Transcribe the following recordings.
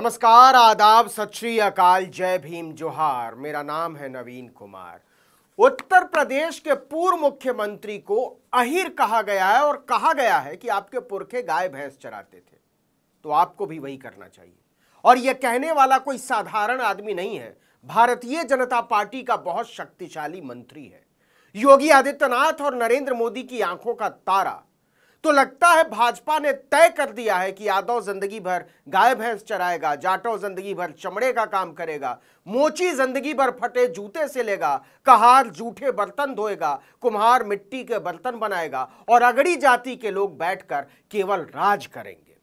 नमस्कार, आदाब, सत श्री अकाल, जय भीम, जोहार। मेरा नाम है नवीन कुमार। उत्तर प्रदेश के पूर्व मुख्यमंत्री को अहिर कहा गया है और कहा गया है कि आपके पुरखे गाय भैंस चराते थे, तो आपको भी वही करना चाहिए। और यह कहने वाला कोई साधारण आदमी नहीं है, भारतीय जनता पार्टी का बहुत शक्तिशाली मंत्री है। योगी आदित्यनाथ और नरेंद्र मोदी की आंखों का तारा। तो लगता है भाजपा ने तय कर दिया है कि यादव जिंदगी भर गाय भैंस चराएगा, जाटव जिंदगी भर चमड़े का काम करेगा, मोची जिंदगी भर फटे जूते से लेगा, कहार जूठे बर्तन धोएगा, कुम्हार मिट्टी के बर्तन बनाएगा और अगड़ी जाति के लोग बैठकर केवल राज करेंगे।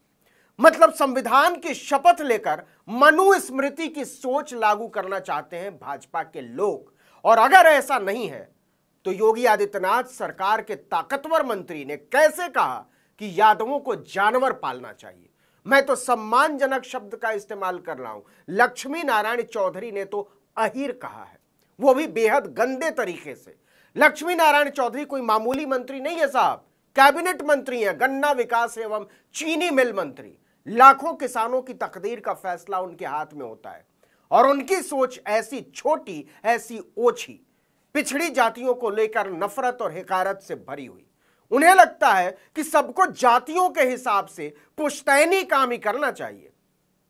मतलब संविधान की शपथ लेकर मनुस्मृति की सोच लागू करना चाहते हैं भाजपा के लोग। और अगर ऐसा नहीं है तो योगी आदित्यनाथ सरकार के ताकतवर मंत्री ने कैसे कहा कि यादवों को जानवर पालना चाहिए। मैं तो सम्मानजनक शब्द का इस्तेमाल कर रहा हूं। लक्ष्मी नारायण चौधरी ने तो अहीर कहा है, वो भी बेहद गंदे तरीके से। लक्ष्मी नारायण चौधरी कोई मामूली मंत्री नहीं है साहब, कैबिनेट मंत्री हैं, गन्ना विकास एवं चीनी मिल मंत्री। लाखों किसानों की तकदीर का फैसला उनके हाथ में होता है और उनकी सोच ऐसी छोटी, ऐसी ओछी, पिछड़ी जातियों को लेकर नफरत और हिकारत से भरी हुई। उन्हें लगता है कि सबको जातियों के हिसाब से पुश्तैनी काम ही करना चाहिए।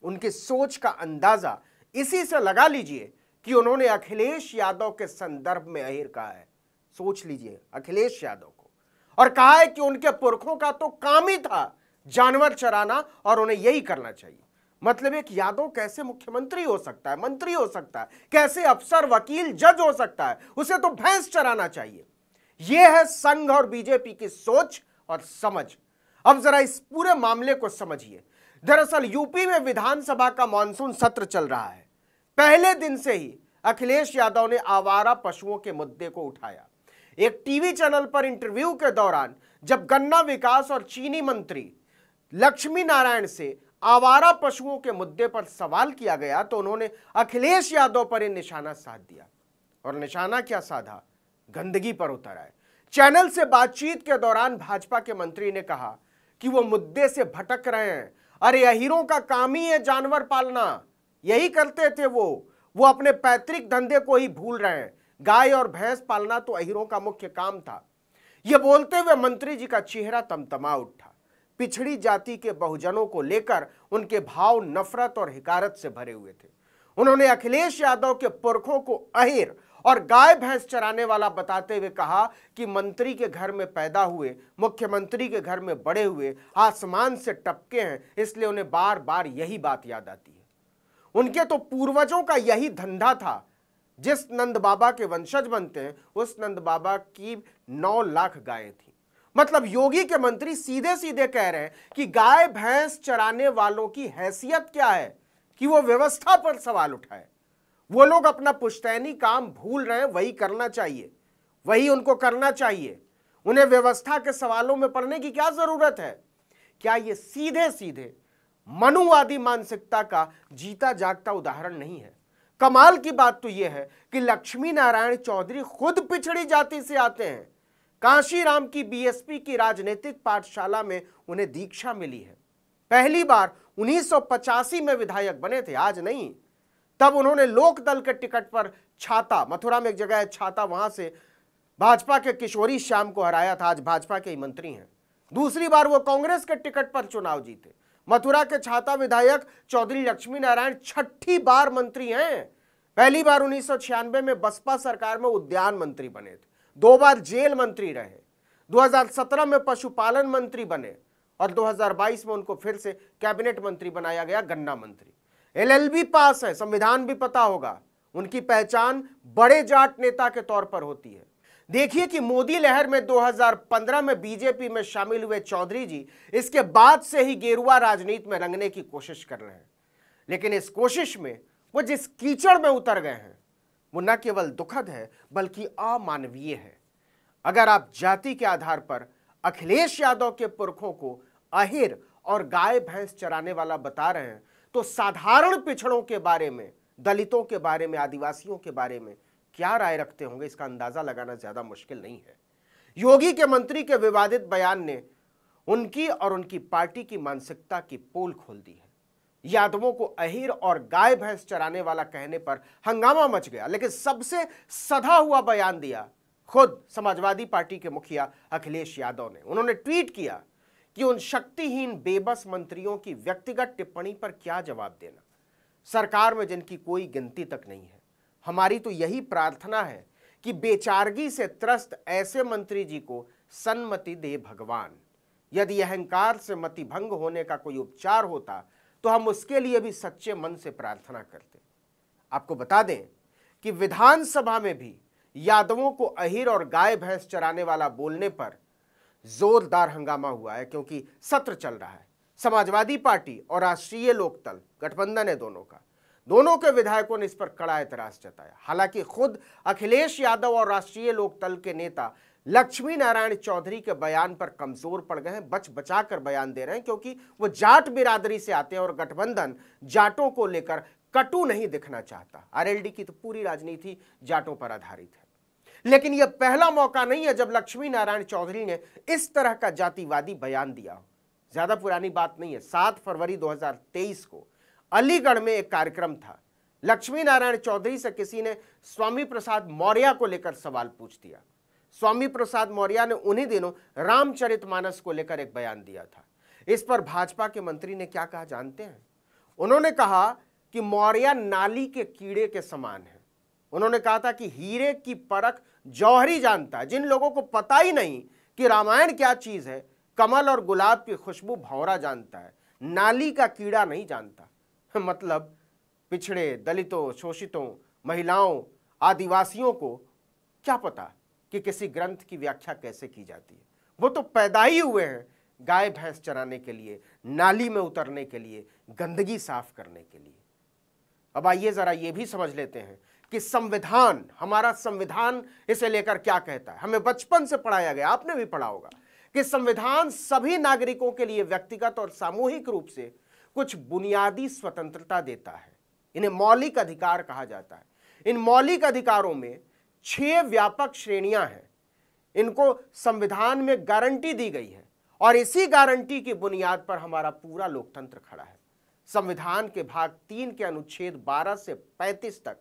उनकी सोच का अंदाजा इसी से लगा लीजिए कि उन्होंने अखिलेश यादव के संदर्भ में अहीर कहा है। सोच लीजिए अखिलेश यादव को, और कहा है कि उनके पुरखों का तो काम ही था जानवर चराना और उन्हें यही करना चाहिए। मतलब एक यादव कैसे मुख्यमंत्री हो सकता है, मंत्री हो सकता है, कैसे अफसर, वकील, जज हो सकता है? उसे तो भैंस चराना चाहिए। यह है संघ और बीजेपी की सोच और समझ। अब जरा इस पूरे मामले को समझिए। दरअसल यूपी में विधानसभा का मानसून सत्र चल रहा है। पहले दिन से ही अखिलेश यादव ने आवारा पशुओं के मुद्दे को उठाया। एक टीवी चैनल पर इंटरव्यू के दौरान जब गन्ना विकास और चीनी मंत्री लक्ष्मी नारायण से आवारा पशुओं के मुद्दे पर सवाल किया गया तो उन्होंने अखिलेश यादव पर निशाना साध दिया। और निशाना क्या साधा, गंदगी पर उतर आए। चैनल से बातचीत के दौरान भाजपा के मंत्री ने कहा कि वो मुद्दे से भटक रहे हैं। अरे अहीरों का काम ही है जानवर पालना, यही करते थे वो अपने पैतृक धंधे को ही भूल रहे हैं। गाय और भैंस पालना तो अहीरों का मुख्य काम था। यह बोलते हुए मंत्री जी का चेहरा तमतमा उठा। पिछड़ी जाति के बहुजनों को लेकर उनके भाव नफरत और हिकारत से भरे हुए थे। उन्होंने अखिलेश यादव के पुरखों को अहीर और गाय भैंस चराने वाला बताते हुए कहा कि मंत्री के घर में पैदा हुए, मुख्यमंत्री के घर में बड़े हुए, आसमान से टपके हैं, इसलिए उन्हें बार बार यही बात याद आती है। उनके तो पूर्वजों का यही धंधा था। जिस नंद बाबा के वंशज बनते हैं उस नंद बाबा की 9 लाख गायें थी। मतलब योगी के मंत्री सीधे सीधे कह रहे हैं कि गाय भैंस चराने वालों की हैसियत क्या है कि वो व्यवस्था पर सवाल उठाए। वो लोग अपना पुश्तैनी काम भूल रहे हैं, वही करना चाहिए, वही उनको करना चाहिए। उन्हें व्यवस्था के सवालों में पड़ने की क्या जरूरत है? क्या ये सीधे सीधे मनुवादी मानसिकता का जीता जागता उदाहरण नहीं है? कमाल की बात तो यह है कि लक्ष्मी नारायण चौधरी खुद पिछड़ी जाति से आते हैं। कांशीराम की बीएसपी की राजनीतिक पाठशाला में उन्हें दीक्षा मिली है। पहली बार 1985 में विधायक बने थे, आज नहीं। तब उन्होंने लोक दल के टिकट पर छाता, मथुरा में एक जगह है छाता, वहां से भाजपा के किशोरी श्याम को हराया था। आज भाजपा के ही मंत्री हैं। दूसरी बार वो कांग्रेस के टिकट पर चुनाव जीते। मथुरा के छाता विधायक चौधरी लक्ष्मी नारायण छठी बार मंत्री हैं। पहली बार 1996 में बसपा सरकार में उद्यान मंत्री बने थे, 2 बार जेल मंत्री रहे, 2017 में पशुपालन मंत्री बने और 2022 में उनको फिर से कैबिनेट मंत्री बनाया गया, गन्ना मंत्री। एलएलबी पास है, संविधान भी पता होगा। उनकी पहचान बड़े जाट नेता के तौर पर होती है। देखिए कि मोदी लहर में 2015 में बीजेपी में शामिल हुए चौधरी जी इसके बाद से ही गेरुआ राजनीति में रंगने की कोशिश कर रहे हैं। लेकिन इस कोशिश में वो जिस कीचड़ में उतर गए हैं वो न केवल दुखद है बल्कि अमानवीय है। अगर आप जाति के आधार पर अखिलेश यादव के पुरखों को अहीर और गाय भैंस चराने वाला बता रहे हैं तो साधारण पिछड़ों के बारे में, दलितों के बारे में, आदिवासियों के बारे में क्या राय रखते होंगे, इसका अंदाजा लगाना ज्यादा मुश्किल नहीं है। योगी के मंत्री के विवादित बयान ने उनकी और उनकी पार्टी की मानसिकता की पोल खोल दी है। यादवों को अहीर और गाय भैंस चराने वाला कहने पर हंगामा मच गया, लेकिन सबसे सधा हुआ बयान दिया खुद समाजवादी पार्टी के मुखिया अखिलेश यादव ने। उन्होंने ट्वीट किया कि उन शक्तिहीन बेबस मंत्रियों की व्यक्तिगत टिप्पणी पर क्या जवाब देना, सरकार में जिनकी कोई गिनती तक नहीं है। हमारी तो यही प्रार्थना है कि बेचारगी से त्रस्त ऐसे मंत्री जी को सन्मति दे भगवान। यदि अहंकार से मति भंग होने का कोई उपचार होता तो हम उसके लिए भी सच्चे मन से प्रार्थना करते। आपको बता दें कि विधानसभा में भी यादवों को अहीर और गाय भैंस चराने वाला बोलने पर जोरदार हंगामा हुआ है, क्योंकि सत्र चल रहा है। समाजवादी पार्टी और राष्ट्रीय लोकदल गठबंधन है दोनों के विधायकों ने इस पर कड़ा एतराज जताया। हालांकि खुद अखिलेश यादव और राष्ट्रीय लोकदल के नेता लक्ष्मी नारायण चौधरी के बयान पर कमजोर पड़ गए हैं, बच बचा कर बयान दे रहे हैं, क्योंकि वो जाट बिरादरी से आते हैं और गठबंधन जाटों को लेकर कटु नहीं दिखना चाहता। आरएलडी की तो पूरी राजनीति जाटों पर आधारित है। लेकिन यह पहला मौका नहीं है जब लक्ष्मी नारायण चौधरी ने इस तरह का जातिवादी बयान दिया हो। ज्यादा पुरानी बात नहीं है, 7 फरवरी 2023 को अलीगढ़ में एक कार्यक्रम था। लक्ष्मी नारायण चौधरी से किसी ने स्वामी प्रसाद मौर्य को लेकर सवाल पूछ दिया। स्वामी प्रसाद मौर्य ने उन्हीं दिनों रामचरितमानस को लेकर एक बयान दिया था। इस पर भाजपा के मंत्री ने क्या कहा जानते हैं? उन्होंने कहा कि मौर्य नाली के कीड़े के समान है। उन्होंने कहा था कि हीरे की परख जौहरी जानता है। जिन लोगों को पता ही नहीं कि रामायण क्या चीज है, कमल और गुलाब की खुशबू भौरा जानता है, नाली का कीड़ा नहीं जानता। मतलब पिछड़े, दलितों, शोषितों, महिलाओं, आदिवासियों को क्या पता कि किसी ग्रंथ की व्याख्या कैसे की जाती है। वो तो पैदा ही हुए हैं गाय भैंस चराने के लिए, नाली में उतरने के लिए, गंदगी साफ करने के लिए। अब आइए जरा ये भी समझ लेते हैं कि संविधान, हमारा संविधान इसे लेकर क्या कहता है। हमें बचपन से पढ़ाया गया, आपने भी पढ़ा होगा, कि संविधान सभी नागरिकों के लिए व्यक्तिगत और सामूहिक रूप से कुछ बुनियादी स्वतंत्रता देता है। इन्हें मौलिक अधिकार कहा जाता है। इन मौलिक अधिकारों में 6 व्यापक श्रेणियां हैं। इनको संविधान में गारंटी दी गई है और इसी गारंटी की बुनियाद पर हमारा पूरा लोकतंत्र खड़ा है। संविधान के भाग 3 के अनुच्छेद 12 से 35 तक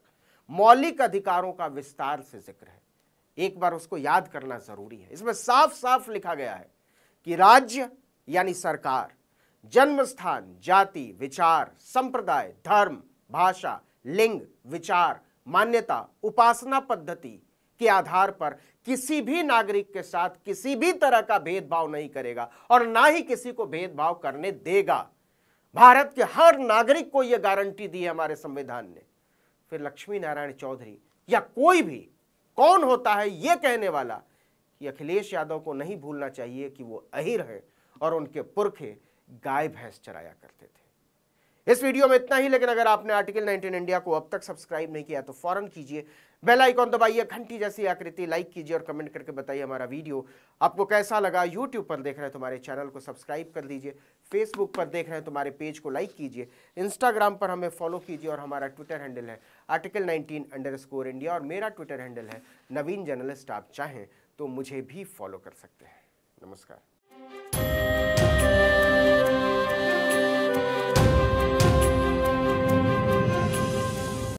मौलिक अधिकारों का विस्तार से जिक्र है। एक बार उसको याद करना जरूरी है। इसमें साफ साफ लिखा गया है कि राज्य यानी सरकार जन्म स्थान, जाति, विचार, संप्रदाय, धर्म, भाषा, लिंग, विचार, मान्यता, उपासना पद्धति के आधार पर किसी भी नागरिक के साथ किसी भी तरह का भेदभाव नहीं करेगा और ना ही किसी को भेदभाव करने देगा। भारत के हर नागरिक को यह गारंटी दी है हमारे संविधान ने। फिर लक्ष्मी नारायण चौधरी या कोई भी, कौन होता है यह कहने वाला कि अखिलेश यादव को नहीं भूलना चाहिए कि वो अहीर हैं और उनके पुरखे गाय भैंस चराया करते थे। इस वीडियो में इतना ही, लेकिन अगर आपने आर्टिकल 19 इंडिया को अब तक सब्सक्राइब नहीं किया तो फौरन कीजिए, बेल आइकॉन दबाइए, घंटी जैसी आकृति लाइक कीजिए और कमेंट करके बताइए हमारा वीडियो आपको कैसा लगा। यूट्यूब पर देख रहे हैं तो हमारे चैनल को सब्सक्राइब कर दीजिए, फेसबुक पर देख रहे हैं तो हमारे पेज को लाइक कीजिए, इंस्टाग्राम पर हमें फॉलो कीजिए और हमारा ट्विटर हैंडल है आर्टिकल 19_इंडिया और मेरा ट्विटर हैंडल है नवीन जर्नलिस्ट। आप चाहें तो मुझे भी फॉलो कर सकते हैं। नमस्कार।